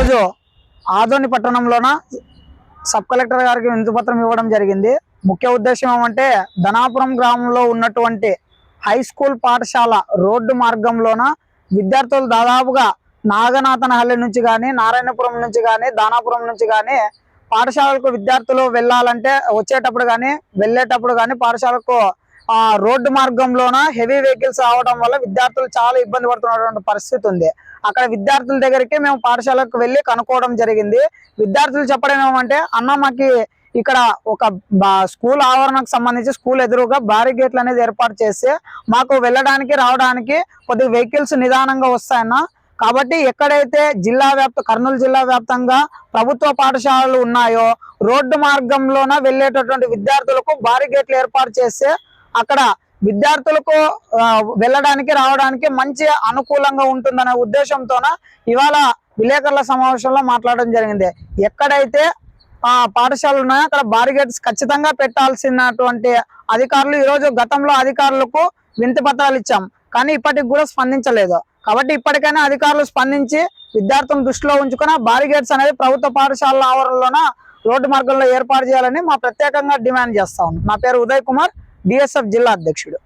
ఈరోజు Adoni పట్టణంలోన sub collector గారికి వినతిపత్రం ఇవ్వడం జరిగింది. ముఖ్య ఉద్దేశం ఏమంటే ధనాపురం గ్రామంలో ఉన్నటువంటి హై స్కూల్ పాఠశాల రోడ్డు మార్గంలోన విద్యార్థులు దాదాపుగా నాగనాథనహల్లి నుంచి కానీ నారాయణపురం నుంచి కానీ దానాపురం నుంచి కానీ పాఠశాలకు విద్యార్థులు వెళ్ళాలంటే వచ్చేటప్పుడు కానీ వెళ్ళేటప్పుడు కానీ పాఠశాలకు రోడ్డు మార్గంలోన హెవీ వెహికల్స్ రావడం వల్ల విద్యార్థులు చాలా ఇబ్బంది పడుతున్నటువంటి పరిస్థితి ఉంది. అక్కడ విద్యార్థుల దగ్గరికి మేము పాఠశాలకు వెళ్ళి కనుక్కోవడం జరిగింది. విద్యార్థులు చెప్పడం ఏమంటే, అన్న మాకి ఇక్కడ ఒక స్కూల్ ఆవరణకు సంబంధించి స్కూల్ ఎదురుగా భారీ గేట్లు అనేది ఏర్పాటు చేస్తే మాకు వెళ్ళడానికి రావడానికి కొద్దిగా వెహికల్స్ నిదానంగా వస్తాయన్న. కాబట్టి ఎక్కడైతే కర్నూలు జిల్లా వ్యాప్తంగా ప్రభుత్వ పాఠశాలలు ఉన్నాయో రోడ్డు మార్గంలోన వెళ్ళేటటువంటి విద్యార్థులకు భారీ గేట్లు ఏర్పాటు చేస్తే అక్కడ విద్యార్థులకు వెళ్ళడానికి రావడానికి మంచి అనుకూలంగా ఉంటుందనే ఉద్దేశంతోన ఇవాళ విలేకరుల సమావేశంలో మాట్లాడడం జరిగింది. ఎక్కడైతే పాఠశాలలు ఉన్నాయో అక్కడ బారిగేట్స్ ఖచ్చితంగా పెట్టాల్సినటువంటి అధికారులు ఈరోజు గతంలో అధికారులకు వినతి పత్రాలు ఇచ్చాం, కానీ ఇప్పటికి కూడా స్పందించలేదు. కాబట్టి ఇప్పటికైనా అధికారులు స్పందించి విద్యార్థులను దృష్టిలో ఉంచుకుని బారిగేట్స్ అనేది ప్రభుత్వ పాఠశాలల ఆవరణలోన రోడ్డు మార్గంలో ఏర్పాటు చేయాలని మా ప్రత్యేకంగా డిమాండ్ చేస్తా ఉన్నాం. నా పేరు ఉదయ్ కుమార్, DSF జిల్లా అధ్యక్షుడు.